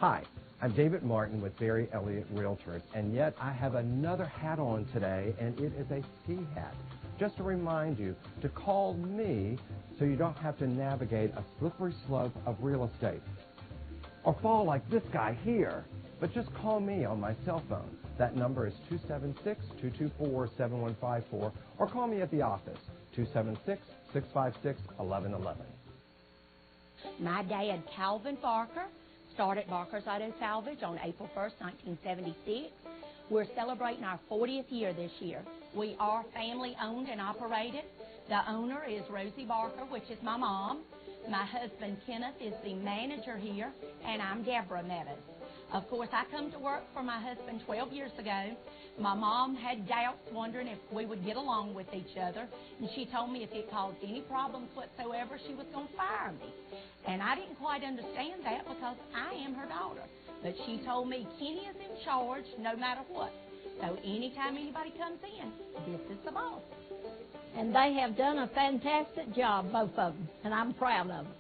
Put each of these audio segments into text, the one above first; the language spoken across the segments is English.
Hi, I'm David Martin with Barry Elliott Realtors, and yet I have another hat on today, and it is a ski hat. Just to remind you to call me so you don't have to navigate a slippery slope of real estate or fall like this guy here. But just call me on my cell phone. That number is 276-224-7154, or call me at the office, 276-656-1111. My dad, Calvin Barker, started Barker's Auto Salvage on April 1st, 1976. We're celebrating our 40th year this year. We are family owned and operated. The owner is Rosie Barker, which is my mom. My husband, Kenneth, is the manager here, and I'm Deborah Meadows. Of course, I come to work for my husband 12 years ago. My mom had doubts, wondering if we would get along with each other, and she told me if it caused any problems whatsoever, she was going to fire me. And I didn't quite understand that because I am her daughter. But she told me Kenny is in charge no matter what. So anytime anybody comes in, this is the boss. And they have done a fantastic job, both of them, and I'm proud of them.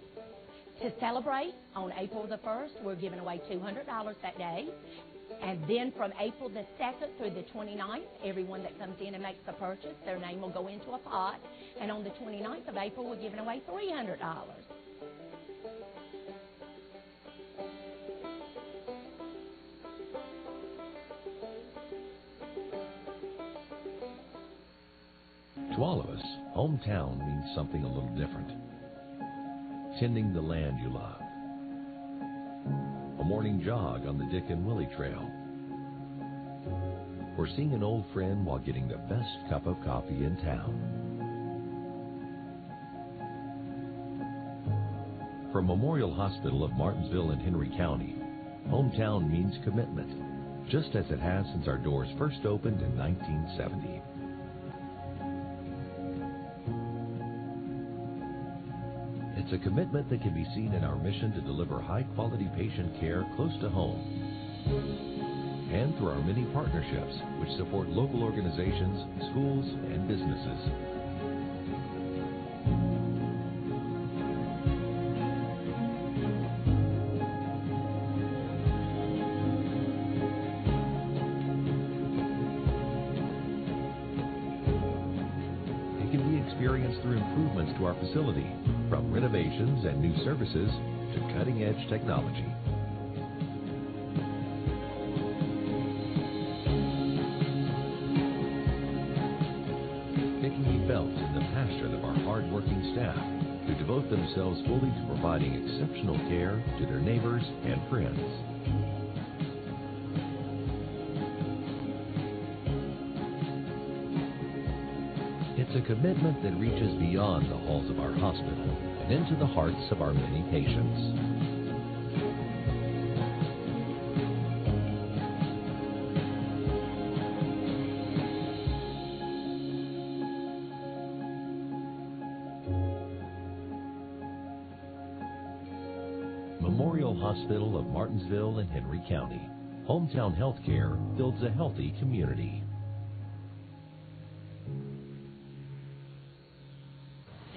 To celebrate, on April the 1st, we're giving away $200 that day. And then from April the 2nd through the 29th, everyone that comes in and makes a purchase, their name will go into a pot. And on the 29th of April, we're giving away $300. To all of us, hometown means something a little different. Tending the land you love. A morning jog on the Dick and Willie Trail. Or seeing an old friend while getting the best cup of coffee in town. For Memorial Hospital of Martinsville and Henry County, hometown means commitment, just as it has since our doors first opened in 1970. It's a commitment that can be seen in our mission to deliver high-quality patient care close to home, and through our many partnerships which support local organizations, schools, and businesses. It can be experienced through improvements to our facility, from renovations and new services to cutting-edge technology. It can be felt in the passion of our hard-working staff who devote themselves fully to providing exceptional care to their neighbors and friends. It's a commitment that reaches beyond the halls of our hospital and into the hearts of our many patients. Memorial Hospital of Martinsville and Henry County. Hometown healthcare builds a healthy community.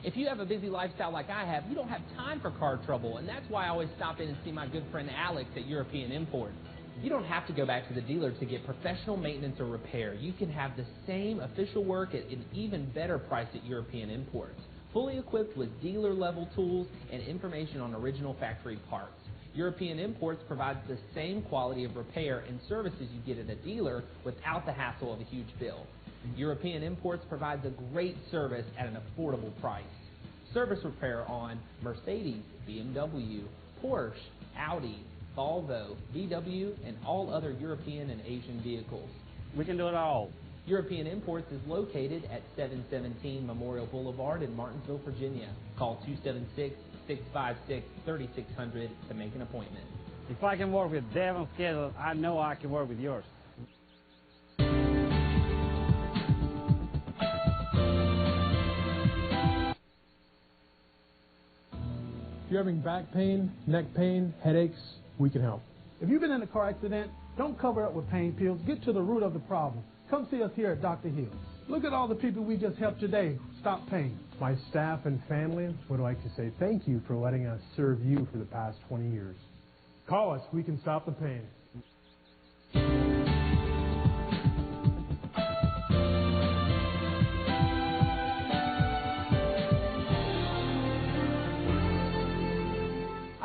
If you have a busy lifestyle like I have, you don't have time for car trouble, and that's why I always stop in and see my good friend Alex at European Imports. You don't have to go back to the dealer to get professional maintenance or repair. You can have the same official work at an even better price at European Imports, fully equipped with dealer-level tools and information on original factory parts. European Imports provides the same quality of repair and services you get at a dealer without the hassle of a huge bill. European Imports provides a great service at an affordable price. Service repair on Mercedes, BMW, Porsche, Audi, Volvo, VW, and all other European and Asian vehicles. We can do it all. European Imports is located at 717 Memorial Boulevard in Martinsville, Virginia. Call 276-656-3600 to make an appointment. If I can work with Devon's schedule, I know I can work with yours. If you're having back pain, neck pain, headaches, we can help. If you've been in a car accident, don't cover up with pain pills. Get to the root of the problem. Come see us here at Dr. Hill. Look at all the people we just helped today. Stop pain. My staff and family would like to say thank you for letting us serve you for the past 20 years. Call us. We can stop the pain.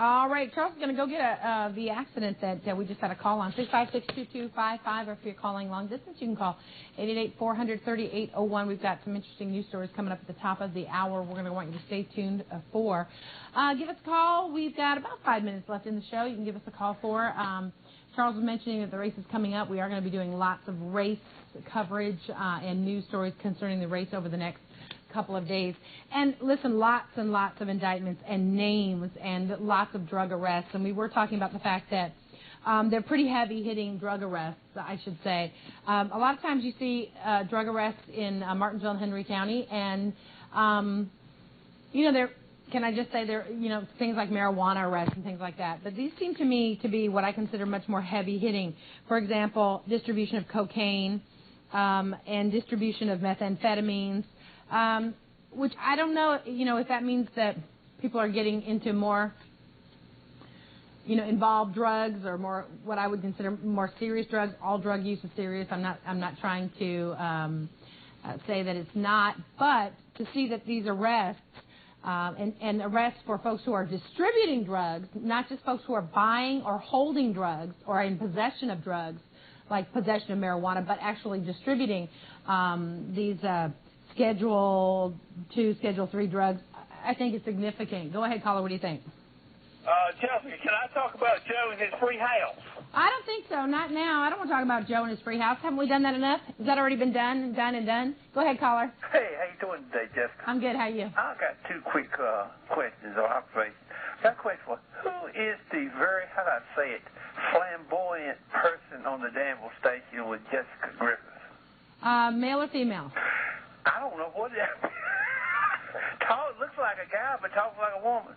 All right, Charles is going to go get the accident that we just had a call on, 656-2255, or if you're calling long distance, you can call 888-400-3801. We've got some interesting news stories coming up at the top of the hour. We're going to want you to stay tuned for. Give us a call. We've got about 5 minutes left in the show. You can give us a call for. Charles was mentioning that the race is coming up. We are going to be doing lots of race coverage and news stories concerning the race over the next couple of days. And listen, lots and lots of indictments and names and lots of drug arrests. And we were talking about the fact that they're pretty heavy-hitting drug arrests, I should say. A lot of times you see drug arrests in Martinsville and Henry County, and, they're, can I just say, they're, things like marijuana arrests and things like that. But these seem to me to be what I consider much more heavy-hitting. For example, distribution of cocaine and distribution of methamphetamines. Which I don't know, if that means that people are getting into more, involved drugs or more what I would consider more serious drugs. All drug use is serious. I'm not trying to say that it's not, but to see that these arrests and arrests for folks who are distributing drugs, not just folks who are buying or holding drugs or in possession of drugs, like possession of marijuana, but actually distributing these Schedule 2, Schedule 3 drugs, I think it's significant. Go ahead, caller. What do you think? Chelsea, can I talk about Joe and his free house? I don't think so. Not now. I don't want to talk about Joe and his free house. Haven't we done that enough? Has that already been done? Go ahead, caller. Hey, how you doing today, Jessica? I'm good. How are you? I got two quick questions or observations. Got a question for who is the very, how do I say it, flamboyant person on the Danville station with Jessica Griffith? Male or female? I don't know what it is. Looks like a guy, but talks like a woman.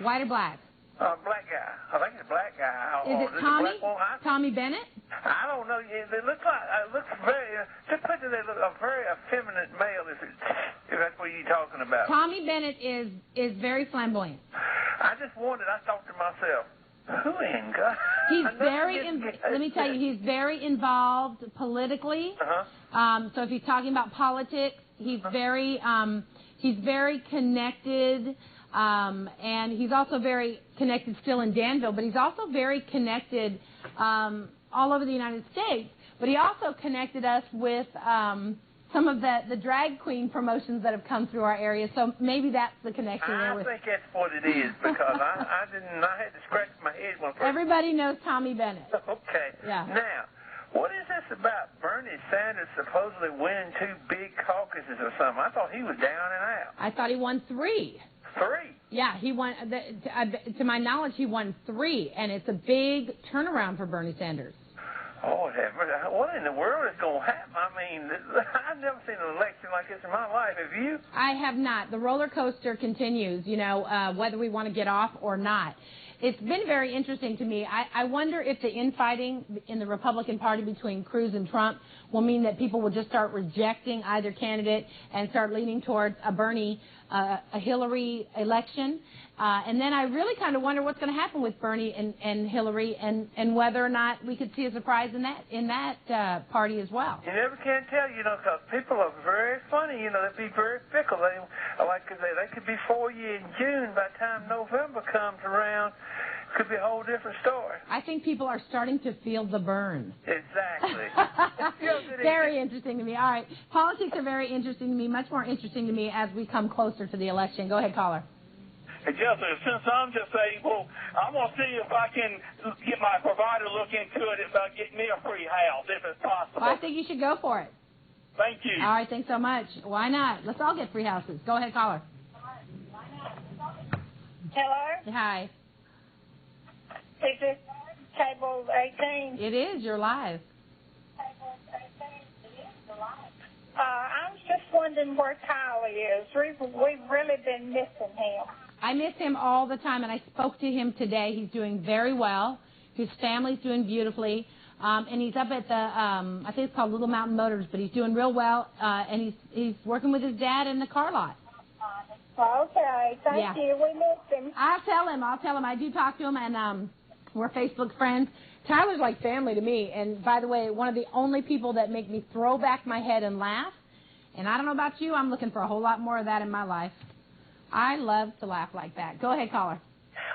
White or black? Black guy. I think it's a black guy. Is it Tommy? Tommy Bennett? I don't know. They look like, very, just picture they look a very effeminate male if that's what you're talking about. Tommy Bennett is very flamboyant. I just wondered, I thought to myself, who in God? He's let me tell you, he's very involved politically. So if he's talking about politics, he's very connected, and he's also very connected still in Danville, but he's also very connected all over the United States. But he also connected us with some of the drag queen promotions that have come through our area, so maybe that's the connection there. I think that's what it is, because I had to scratch my head when first. Everybody knows Tommy Bennett. Okay. Yeah. Now, what is this about Bernie Sanders supposedly winning 2 big caucuses or something? I thought he was down and out. I thought he won 3. 3? Yeah, he won. To my knowledge, he won 3, and it's a big turnaround for Bernie Sanders. Oh, what in the world is going to happen? I mean, I've never seen an election like this in my life. Have you? I have not. The roller coaster continues, whether we want to get off or not. It's been very interesting to me. I wonder if the infighting in the Republican Party between Cruz and Trump will mean that people will just start rejecting either candidate and start leaning towards a Bernie, a Hillary election. And then I really kind of wonder what's going to happen with Bernie and Hillary, and whether or not we could see a surprise in that party as well. You never can tell, because people are very funny. They be very fickle. They could be for you in June. By the time November comes around, it could be a whole different story. I think people are starting to feel the burn. Exactly. Very interesting to me. All right. Politics are very interesting to me, much more interesting to me as we come closer to the election. Go ahead, caller. Hey, Jessica, since I'm disabled, I'm going to see if I can get my provider to look into it about getting me a free house, if it's possible. Well, I think you should go for it. Thank you. All right, thanks so much. Why not? Let's all get free houses. Go ahead, caller. Hello? Hi. Is this Cable 18? It is. You're live. I was just wondering where Tyler is. We've really been missing him. I miss him all the time, and I spoke to him today. He's doing very well. His family's doing beautifully, and he's up at the, I think it's called Little Mountain Motors, but he's doing real well, and he's working with his dad in the car lot. Okay, thank you. We missed him. I'll tell him. I do talk to him, and We're Facebook friends. Tyler's like family to me. And by the way, one of the only people that make me throw back my head and laugh. And I don't know about you, I'm looking for a whole lot more of that in my life. I love to laugh like that. Go ahead, caller.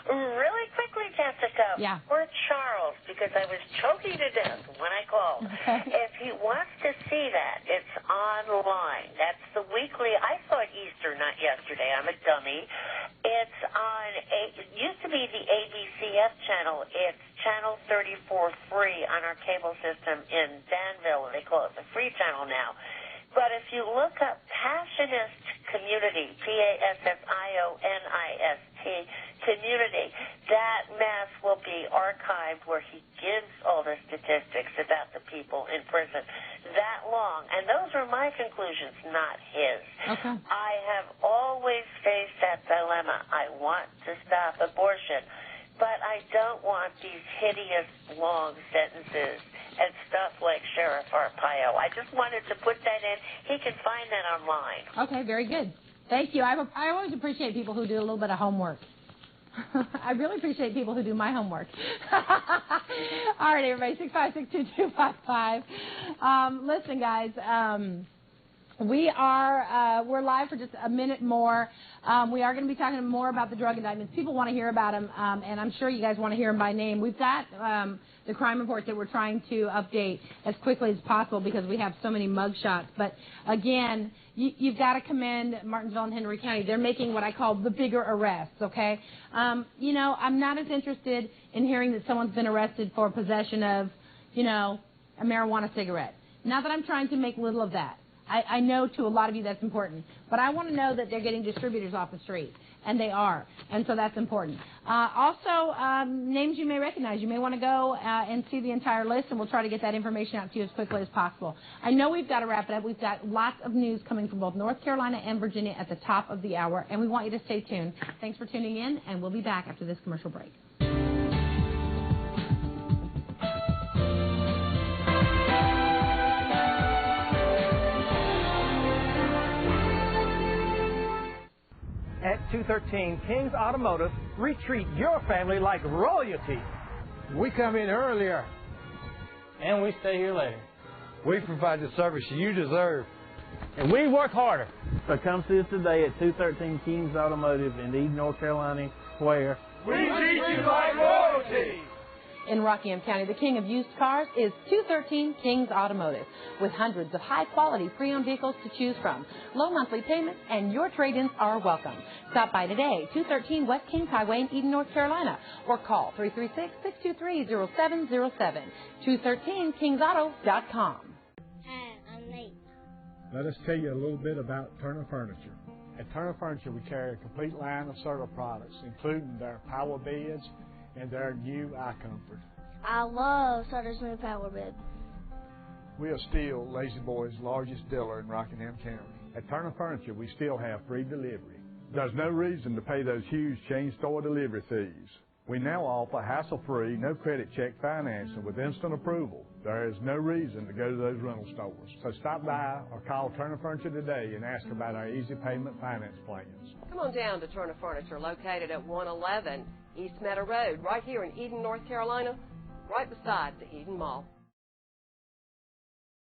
Really quickly, Jessica. Yeah. For Charles, because I was choking to death when I called. If he wants to see that, it's online. That's the weekly. I saw it Easter, not yesterday. I'm a dummy. It's on, it used to be the ABCS channel. It's channel 34 free on our cable system in Danville. They call it the free channel now. But if you look up Passionist Community, Passionist Community, that mess will be archived where he gives all the statistics about the people in prison that long. And those are my conclusions, not his. Okay. I have always faced that dilemma. I want to stop abortion, but I don't want these hideous long sentences and stuff like Sheriff Arpaio. I just wanted to put that in. He can find that online. Okay, very good. Thank you. I always appreciate people who do a little bit of homework. I really appreciate people who do my homework. All right, everybody, 656-2255. Listen, guys, we're live for just a minute more. We are going to be talking more about the drug indictments. People want to hear about them, and I'm sure you guys want to hear them by name. We've got the crime reports that we're trying to update as quickly as possible because we have so many mugshots. But, again, you've got to commend Martinsville and Henry County. They're making what I call the bigger arrests, okay? You know, I'm not as interested in hearing that someone's been arrested for possession of, you know, a marijuana cigarette. Not that I'm trying to make little of that. I know to a lot of you that's important. But I want to know that they're getting distributors off the street. And they are. And so that's important. Also, names you may recognize. You may want to go and see the entire list, and we'll try to get that information out to you as quickly as possible. I know we've got to wrap it up. We've got lots of news coming from both North Carolina and Virginia at the top of the hour, and we want you to stay tuned. Thanks for tuning in, and we'll be back after this commercial break. At 213 King's Automotive, we treat your family like royalty. We come in earlier. And we stay here later. We provide the service you deserve. And we work harder. So come see us today at 213 King's Automotive in Eden, North Carolina, where we treat you like royalty. In Rockingham County, the king of used cars is 213 King's Automotive, with hundreds of high-quality pre-owned vehicles to choose from. Low monthly payments and your trade-ins are welcome. Stop by today, 213 West Kings Highway in Eden, North Carolina, or call 336-623-0707, 213kingsauto.com. Hi, I'm Nate. Let us tell you a little bit about Turner Furniture. At Turner Furniture, we carry a complete line of Serta products, including their power beds and their new iComfort. I love Serta's new power bed. We are still Lazy Boy's largest dealer in Rockingham County. At Turner Furniture, we still have free delivery. There's no reason to pay those huge chain store delivery fees. We now offer hassle-free, no credit check financing with instant approval. There is no reason to go to those rental stores. So stop by or call Turner Furniture today and ask about our easy payment finance plans. Come on down to Turner Furniture, located at 111 East Meadow Road, right here in Eden, North Carolina, right beside the Eden Mall.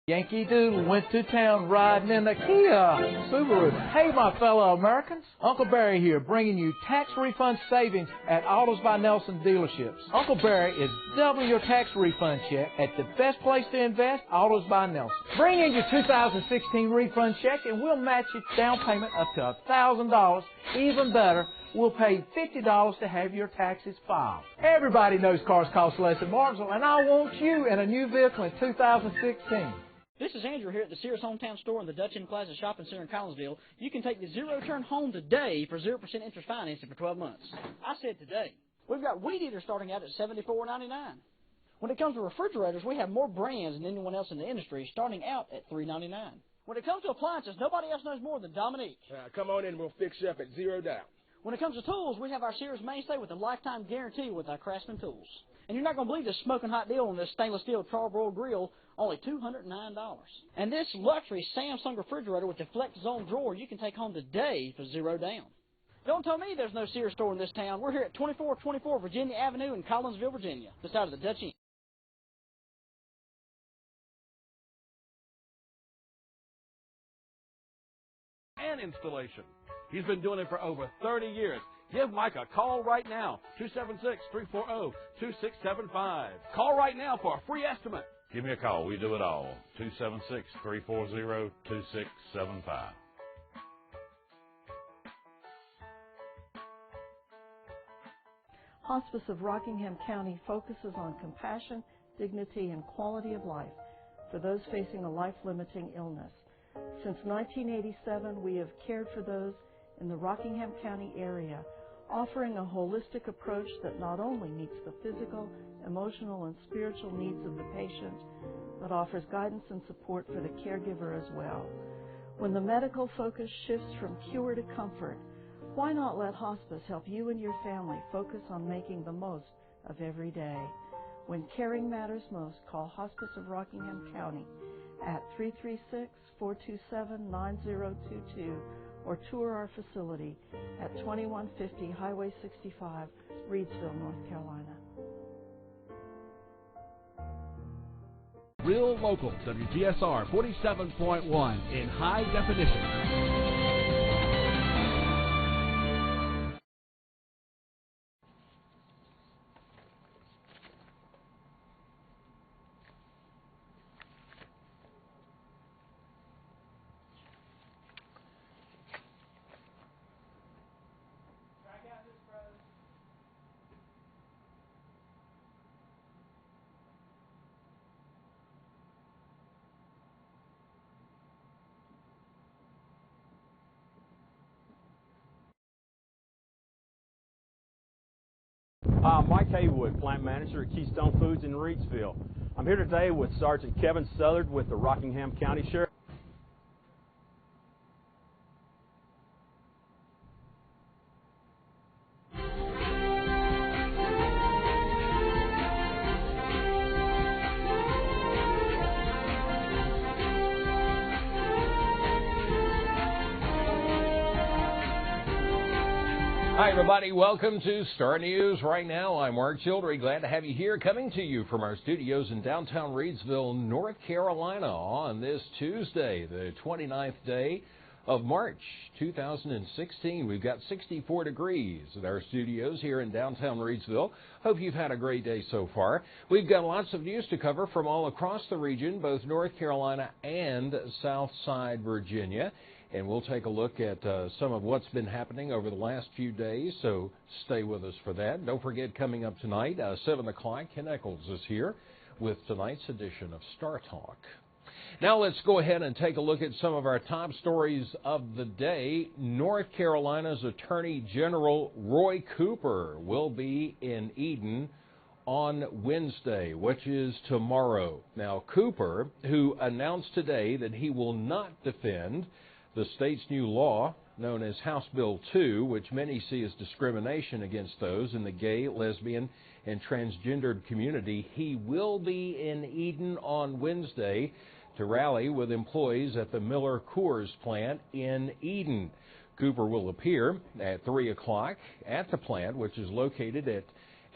Yankee Doodle went to town riding in a Kia Subaru. Hey, my fellow Americans, Uncle Barry here, bringing you tax refund savings at Autos by Nelson dealerships. Uncle Barry is doubling your tax refund check at the best place to invest, Autos by Nelson. Bring in your 2016 refund check and we'll match your down payment up to $1,000. Even better, we'll pay $50 to have your taxes filed. Everybody knows cars cost less in Martinsville, and I want you in a new vehicle in 2016. This is Andrew here at the Sears Hometown Store in the Dutch Inn Plaza Shopping Center in Collinsville. You can take the zero-turn home today for 0% interest financing for 12 months. I said today. We've got Weed Eater starting out at $74.99. When it comes to refrigerators, we have more brands than anyone else in the industry, starting out at $3.99. When it comes to appliances, nobody else knows more than Dominique. Come on in and we'll fix you up at $0 down. When it comes to tools, we have our Sears mainstay with a lifetime guarantee with our Craftsman tools. And you're not going to believe this smoking hot deal on this stainless steel charbroil grill, only $209. And this luxury Samsung refrigerator with the Flex Zone drawer you can take home today for $0 down. Don't tell me there's no Sears store in this town. We're here at 2424 Virginia Avenue in Collinsville, Virginia, beside of the Dutch Inn. And installation. He's been doing it for over 30 years. Give Mike a call right now, 276-340-2675. Call right now for a free estimate. Give me a call. We do it all. 276-340-2675. Hospice of Rockingham County focuses on compassion, dignity, and quality of life for those facing a life-limiting illness. Since 1987, we have cared for those in the Rockingham County area, offering a holistic approach that not only meets the physical, emotional, and spiritual needs of the patient, but offers guidance and support for the caregiver as well. When the medical focus shifts from cure to comfort, why not let hospice help you and your family focus on making the most of every day? When caring matters most, call Hospice of Rockingham County at 336-427-9022 or tour our facility at 2150 Highway 65, Reidsville, North Carolina. Real local, WGSR 47.1 in high definition. I'm Mike Haywood, plant manager at Keystone Foods in Reidsville. I'm here today with Sergeant Kevin Southard with the Rockingham County Sheriff. Hi, everybody. Welcome to Star News Right Now. I'm Mark Childry. Glad to have you here, coming to you from our studios in downtown Reidsville, North Carolina, on this Tuesday, the 29th day of March 2016. We've got 64 degrees at our studios here in downtown Reidsville. Hope you've had a great day so far. We've got lots of news to cover from all across the region, both North Carolina and Southside Virginia. And we'll take a look at some of what's been happening over the last few days, so stay with us for that. Don't forget, coming up tonight, 7 o'clock, Ken Eccles is here with tonight's edition of Star Talk. Now let's go ahead and take a look at some of our top stories of the day. North Carolina's Attorney General Roy Cooper will be in Eden on Wednesday, which is tomorrow. Now, Cooper, who announced today that he will not defend the state's new law, known as House Bill 2, which many see as discrimination against those in the gay, lesbian, and transgendered community, he will be in Eden on Wednesday to rally with employees at the Miller Coors plant in Eden. Cooper will appear at 3 o'clock at the plant, which is located at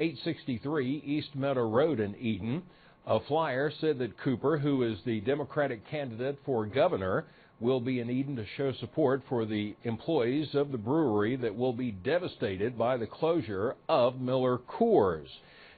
863 East Meadow Road in Eden. A flyer said that Cooper, who is the Democratic candidate for governor, will be in Eden to show support for the employees of the brewery that will be devastated by the closure of Miller Coors.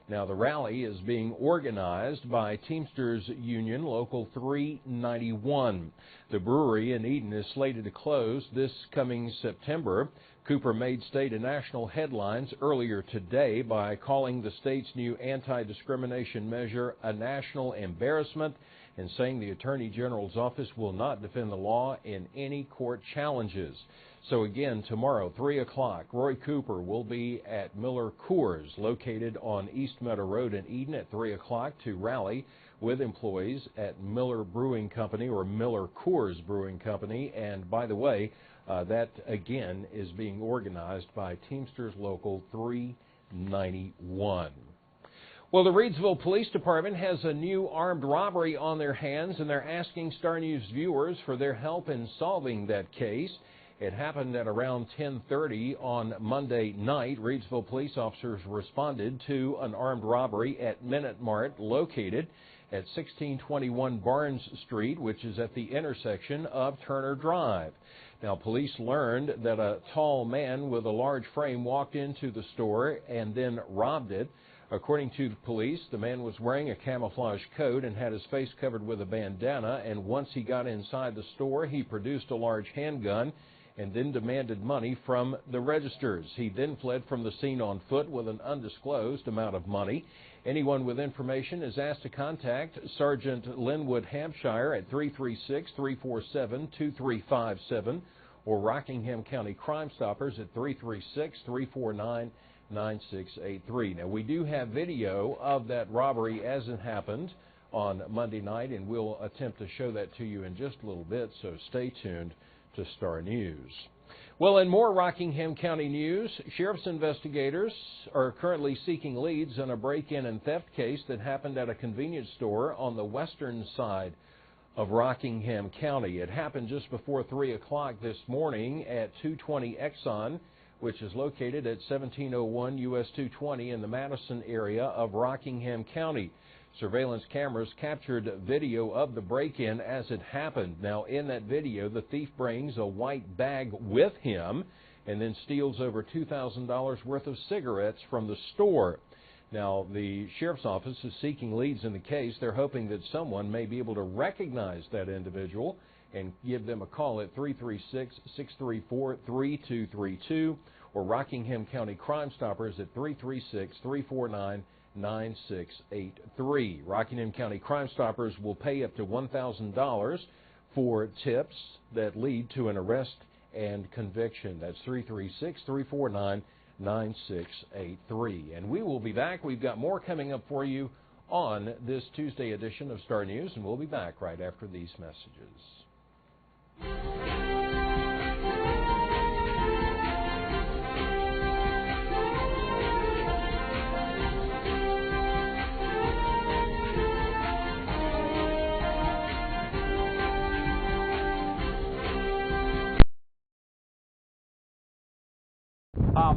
Now, the rally is being organized by Teamsters Union Local 391. The brewery in Eden is slated to close this coming September. Cooper made state and national headlines earlier today by calling the state's new anti-discrimination measure a national embarrassment and saying the Attorney General's office will not defend the law in any court challenges. So again, tomorrow, 3 o'clock, Roy Cooper will be at Miller Coors, located on East Meadow Road in Eden, at 3 o'clock to rally with employees at Miller Brewing Company, or Miller Coors Brewing Company. And by the way, that again is being organized by Teamsters Local 391. Well, the Reidsville Police Department has a new armed robbery on their hands, and they're asking Star News viewers for their help in solving that case. It happened at around 10:30 on Monday night. Reidsville police officers responded to an armed robbery at Minute Mart located at 1621 Barnes Street, which is at the intersection of Turner Drive. Now, police learned that a tall man with a large frame walked into the store and then robbed it. According to the police, the man was wearing a camouflage coat and had his face covered with a bandana, and once he got inside the store, he produced a large handgun and then demanded money from the registers. He then fled from the scene on foot with an undisclosed amount of money. Anyone with information is asked to contact Sergeant Linwood Hampshire at 336-347-2357 or Rockingham County Crime Stoppers at 336-349-9683. Now, we do have video of that robbery as it happened on Monday night, and we'll attempt to show that to you in just a little bit, so stay tuned to Star News. Well, in more Rockingham County news, sheriff's investigators are currently seeking leads on a break-in and theft case that happened at a convenience store on the western side of Rockingham County. It happened just before 3 o'clock this morning at 220 Exxon, which is located at 1701 US 220 in the Madison area of Rockingham County. Surveillance cameras captured video of the break-in as it happened. Now, in that video, the thief brings a white bag with him and then steals over $2,000 worth of cigarettes from the store. Now, the sheriff's office is seeking leads in the case. They're hoping that someone may be able to recognize that individual and give them a call at 336-634-3232 or Rockingham County Crime Stoppers at 336-349-9683. Rockingham County Crime Stoppers will pay up to $1,000 for tips that lead to an arrest and conviction. That's 336-349-9683. And we will be back. We've got more coming up for you on this Tuesday edition of Star News, and we'll be back right after these messages.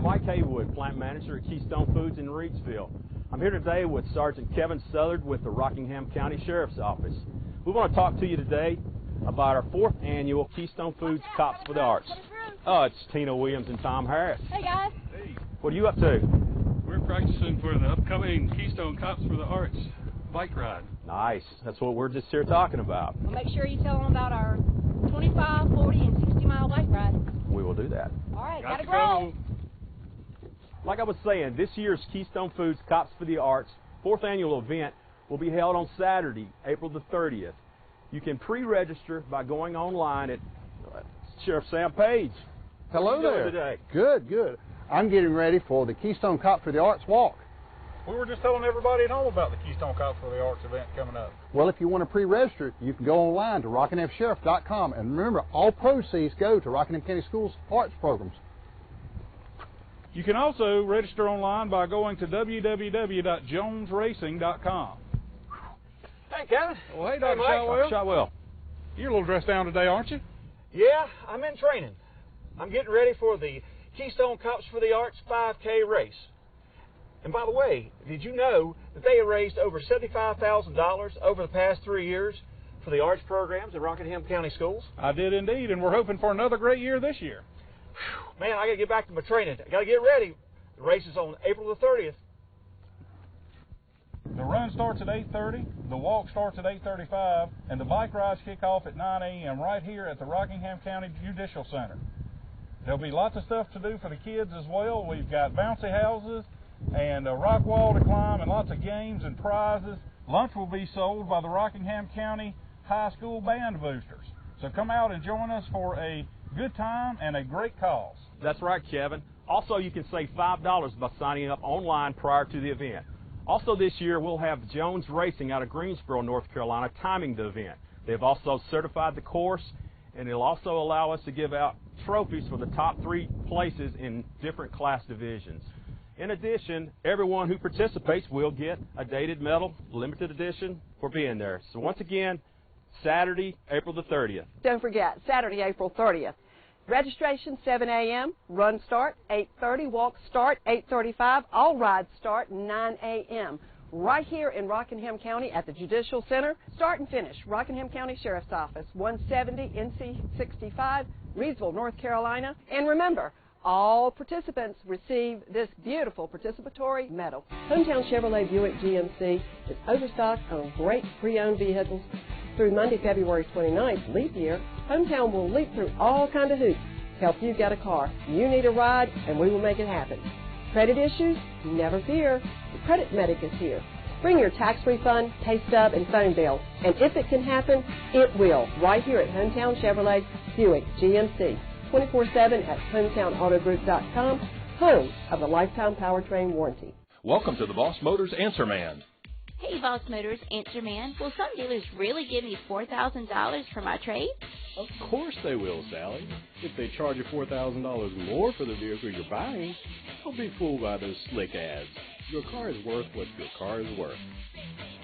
Mike Haywood, plant manager at Keystone Foods in Reidsville. I'm here today with Sergeant Kevin Southard with the Rockingham County Sheriff's Office. We want to talk to you today about our 4th annual Keystone Foods Cops for the Arts. Oh, it's Tina Williams and Tom Harris. Hey, guys. Hey. What are you up to? We're practicing for the upcoming Keystone Cops for the Arts bike ride. Nice. That's what we're just here talking about. Well, make sure you tell them about our 25, 40, and 60-mile bike ride. We will do that. All right, gotta go. Like I was saying, this year's Keystone Foods Cops for the Arts 4th annual event will be held on Saturday, April the 30th. You can pre-register by going online at Sheriff Sam Page. Hello there. Today? Good, good. I'm getting ready for the Keystone Cops for the Arts walk. We were just telling everybody at home about the Keystone Cops for the Arts event coming up. Well, if you want to pre-register, you can go online to RockinghamSheriff.com. And remember, all proceeds go to Rockingham County Schools arts programs. You can also register online by going to www.jonesracing.com. Hey, Kevin. Well, hey, Dr. Shotwell. Shotwell. You're a little dressed down today, aren't you? Yeah, I'm in training. I'm getting ready for the Keystone Cops for the Arts 5K race. And by the way, did you know that they have raised over $75,000 over the past 3 years for the arts programs in Rockingham County Schools? I did indeed, and we're hoping for another great year this year. Man, I got to get back to my training. I got to get ready. The race is on April the 30th. The run starts at 8:30, the walk starts at 8:35, and the bike rides kick off at 9 a.m. right here at the Rockingham County Judicial Center. There'll be lots of stuff to do for the kids as well. We've got bouncy houses and a rock wall to climb and lots of games and prizes. Lunch will be sold by the Rockingham County High School Band Boosters. So come out and join us for a good time and a great cause. That's right, Kevin. Also, you can save $5 by signing up online prior to the event. Also this year, we'll have Jones Racing out of Greensboro, North Carolina, timing the event. They've also certified the course, and it'll also allow us to give out trophies for the top 3 places in different class divisions. In addition, everyone who participates will get a dated medal, limited edition, for being there. So once again, Saturday, April the 30th. Don't forget, Saturday, April 30th. Registration 7 a.m., run start 8:30, walk start 8:35, all rides start 9 a.m. Right here in Rockingham County at the Judicial Center. Start and finish, Rockingham County Sheriff's Office, 170 NC 65, Reidsville, North Carolina. And remember, all participants receive this beautiful participatory medal. Hometown Chevrolet Buick GMC is overstocked on great pre-owned vehicles. Through Monday, February 29th, leap year, Hometown will leap through all kinds of hoops, help you get a car. You need a ride, and we will make it happen. Credit issues? Never fear. The Credit Medic is here. Bring your tax refund, pay stub, and phone bill. And if it can happen, it will, right here at Hometown Chevrolet Buick GMC. 24/7 at HometowNAutogroup.com, home of the lifetime powertrain warranty. Welcome to the Boss Motors Answer Man. Hey, Boss Motors Answer Man. Will some dealers really give me $4,000 for my trade? Of course they will, Sally. If they charge you $4,000 more for the vehicle you're buying, don't be fooled by those slick ads. Your car is worth what your car is worth.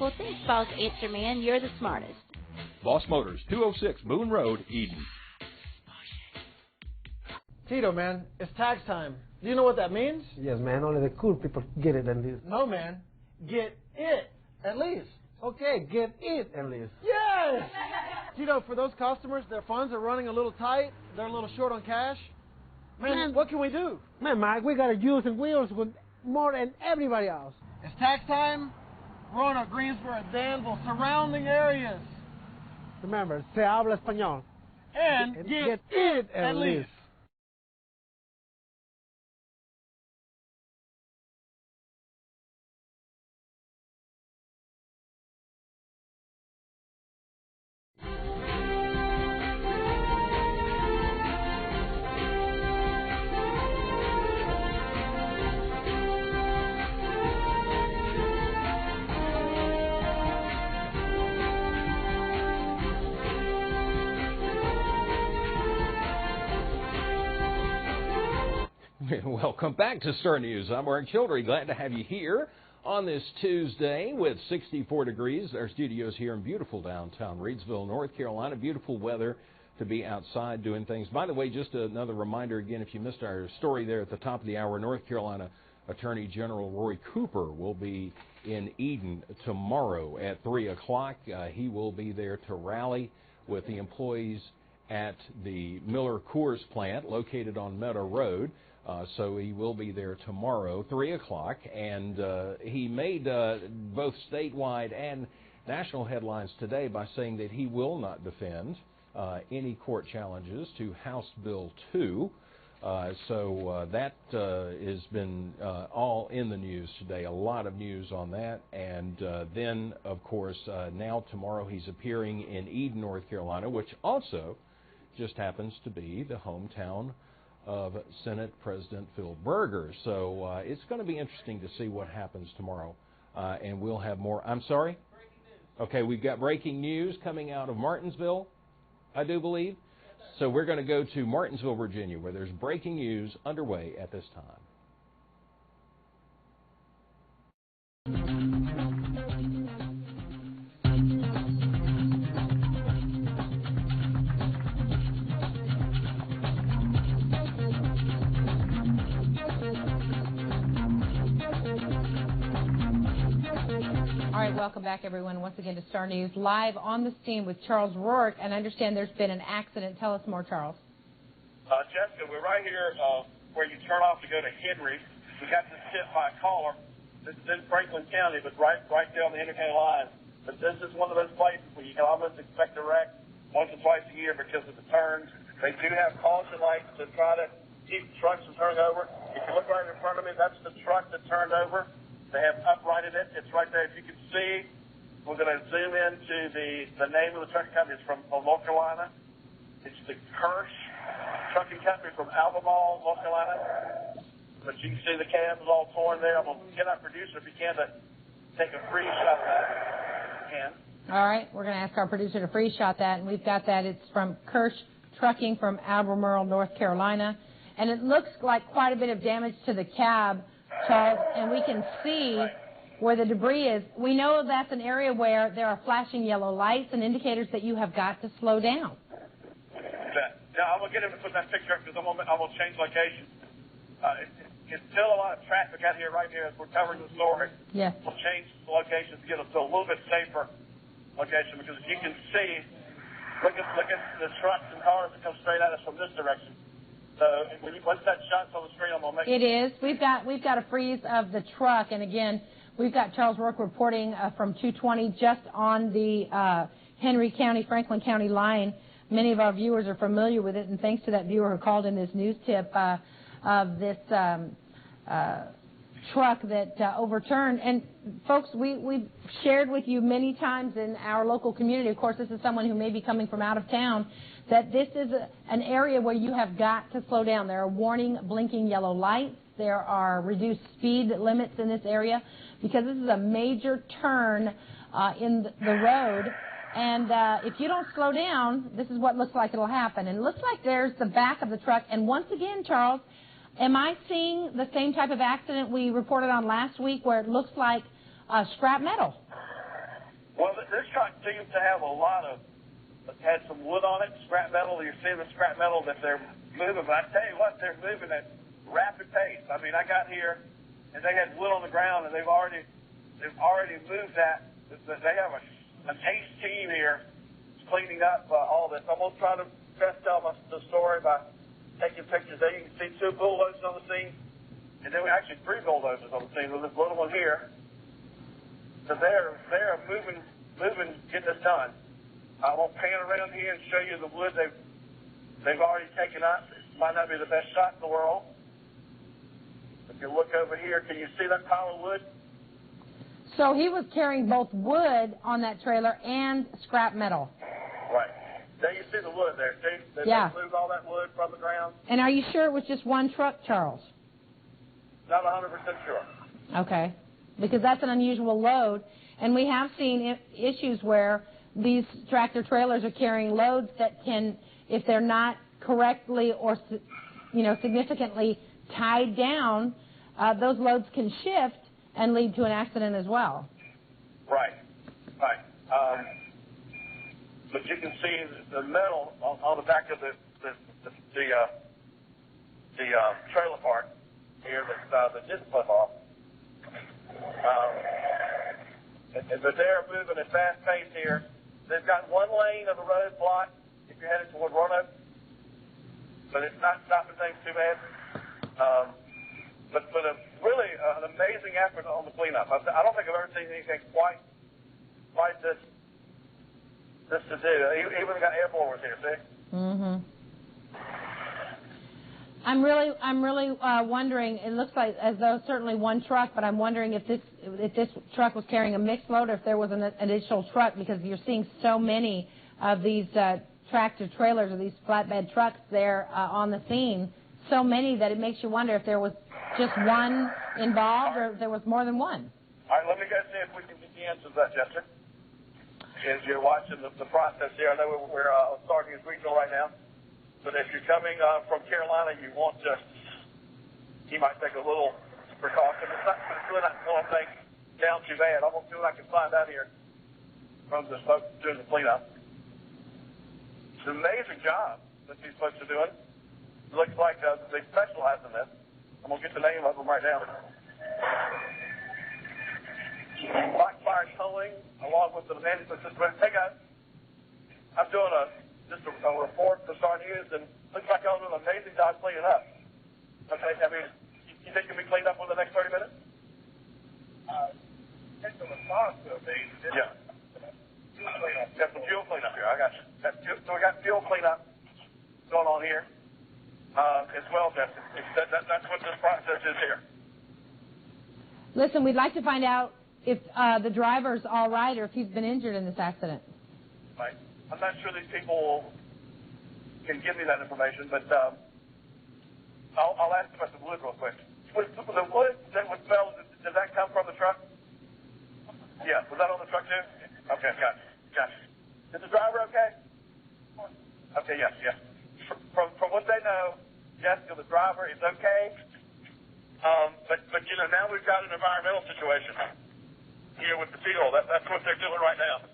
Well, thanks, Boss Answer Man. You're the smartest. Boss Motors, 206 Boone Road, Eden. Tito, man, it's tax time. Do you know what that means? Yes, man. Only the cool people get it at least. No, man. Get it at least. Okay, get it at least. Yes! Tito, for those customers, their funds are running a little tight. They're a little short on cash. Man, what can we do? Man, Mike, we got to use and wheels with more than everybody else. It's tax time. Roanoke, Greensboro, Danville, surrounding areas. Remember, se habla español. And get it at least. Welcome back to Star News. I'm Mark Childry. Glad to have you here on this Tuesday with 64 degrees. Our studios here in beautiful downtown Reidsville, North Carolina. Beautiful weather to be outside doing things. By the way, just another reminder again, if you missed our story there at the top of the hour, North Carolina Attorney General Roy Cooper will be in Eden tomorrow at 3 o'clock. He will be there to rally with the employees at the Miller Coors plant located on Meadow Road. So he will be there tomorrow, 3 o'clock, and he made both statewide and national headlines today by saying that he will not defend any court challenges to House Bill 2. So that has been all in the news today, a lot of news on that. And then, of course, now tomorrow he's appearing in Eden, North Carolina, which also just happens to be the hometown of Senate President Phil Berger. So it's going to be interesting to see what happens tomorrow. And we'll have more. I'm sorry? Okay, we've got breaking news coming out of Martinsville, I do believe. So we're going to go to Martinsville, Virginia, where there's breaking news underway at this time. All right, welcome back, everyone, once again to Star News, live on the scene with Charles Rourke. And I understand there's been an accident. Tell us more, Charles. Jessica, we're right here where you turn off to go to Henry. We got this hit by a caller. This is in Franklin County, but right there on the intercounty line. But this is one of those places where you can almost expect a wreck once or twice a year because of the turns. They do have caution lights to try to keep trucks from turning over. If you look right in front of me, that's the truck that turned over. They have uprighted it. It's right there. If you can see, we're going to zoom into the name of the trucking company. It's from North Carolina. It's the Kirsch Trucking Company from Albemarle, North Carolina. But you can see the cab is all torn there. I'm going to get our producer, if you can, to take a free shot of that. Can. All right. We're going to ask our producer to free shot that. And we've got that. It's from Kirsch Trucking from Albemarle, North Carolina. And it looks like quite a bit of damage to the cab, Charles, and we can see where the debris is. We know that's an area where there are flashing yellow lights and indicators that you have got to slow down. Now, I'm going to get him to put that picture up because I'm going to change location. It's still a lot of traffic out here right here as we're covering the story. Yes. We'll change the location to get us to a little bit safer location because as you can see, look at the trucks and cars that come straight at us from this direction. So once that shot's on the screen, I'm going to make it. It is. We've got a freeze of the truck, and again, we've got Charles Rourke reporting from 220 just on the Henry County, Franklin County line. Many of our viewers are familiar with it, and thanks to that viewer who called in this news tip of this truck that overturned. And folks, we've shared with you many times in our local community, of course this is someone who may be coming from out of town, that this is an area where you have got to slow down. There are warning blinking yellow lights. There are reduced speed limits in this area because this is a major turn in the road. And if you don't slow down, this is what looks like it'll happen. And it looks like there's the back of the truck. And once again, Charles, am I seeing the same type of accident we reported on last week where it looks like scrap metal? Well, this truck seems to have a lot of, had some wood on it, scrap metal. You're seeing the scrap metal that they're moving. But I tell you what, they're moving at rapid pace. I mean, I got here, and they had wood on the ground, and they've already moved that. They have an ace team here cleaning up all this. I'm going to try to best tell the story by taking pictures. There you can see 2 bulldozers on the scene, and then we actually 3 bulldozers on the scene with this little one here. So they're moving, getting this done. I will pan around here and show you the wood they've already taken up. It might not be the best shot in the world. If you look over here, can you see that pile of wood? So he was carrying both wood on that trailer and scrap metal. Right. There you see the wood there. See? They moved all that wood from the ground. And are you sure it was just one truck, Charles? Not 100% sure. Okay. Because that's an unusual load. And we have seen issues where these tractor trailers are carrying loads that can, if they're not correctly or significantly tied down, those loads can shift and lead to an accident as well. Right. But you can see the metal on the back of the trailer park here that didn't flip off. But they're moving at fast pace here. They've got one lane of the road blocked if you're headed toward Roanoke, but it's not stopping things too bad. But really an amazing effort on the cleanup. I don't think I've ever seen anything quite this to do. Even got air blowers here, see? Mm-hmm. I'm really wondering. It looks like as though certainly one truck, but I'm wondering if this truck was carrying a mixed load or if there was an additional truck, because you're seeing so many of these tractor trailers or these flatbed trucks there on the scene. So many that it makes you wonder if there was just one involved or if there was more than one. All right, let me go see if we can get the answer to that, Chester. As you're watching the process here, I know we're starting as regional right now. But if you're coming from Carolina, you might take a little precaution. It's really not going to take down too bad. I'm going to see what I can find out here from the folks doing the cleanup. It's an amazing job that these folks are doing. It looks like they specialize in this. I'm going to get the name of them right now. Blackfire Towing, along with the management system. Hey guys, I'm doing just a report for Star News, and looks like y'all doing an amazing job cleaning up. Okay, I mean, you think you'll be cleaned up within the next 30 minutes? It's a response to a base. Yeah. Got some fuel cleanup here. I got you. So we got fuel cleanup going on here as well, Justin. That's what this process is here. Listen, we'd like to find out if the driver's all right or if he's been injured in this accident. Right. I'm not sure these people can give me that information, but I'll ask about the wood real quick. The wood that was fell, did that come from the truck? Yeah. Was that on the truck too? Okay, gotcha. Is the driver okay? Okay, yes. From what they know, Jessica, the driver is okay. But now we've got an environmental situation here with the fuel. That's what they're doing right now.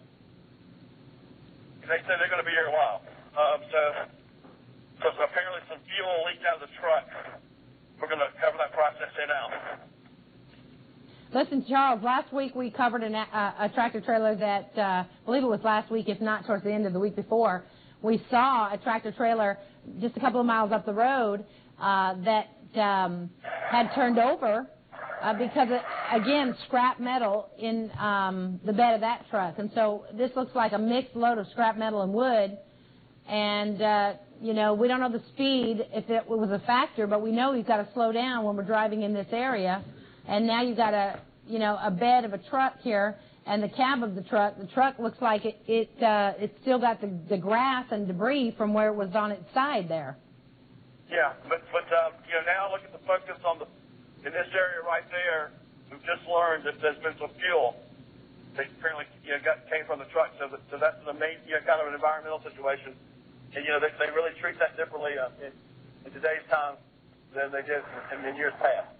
They said they're going to be here a while. So because apparently some fuel leaked out of the truck. We're going to cover that process here now. Listen, Charles, last week we covered a tractor trailer that, I believe it was last week, if not towards the end of the week before. We saw a tractor trailer just a couple of miles up the road that had turned over because, again, scrap metal in the bed of that truck. And so this looks like a mixed load of scrap metal and wood. And, you know, we don't know the speed, if it was a factor, but we know you've got to slow down when we're driving in this area. And now you've got a bed of a truck here and the cab of the truck. The truck looks like it's still got the grass and debris from where it was on its side there. Yeah, but now look at the focus on in this area right there. We've just learned that there's been some fuel that apparently came from the truck. So that's an amazing kind of an environmental situation. And they really treat that differently in today's time than they did in years past.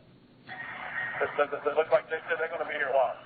It looks like they're going to be here a while.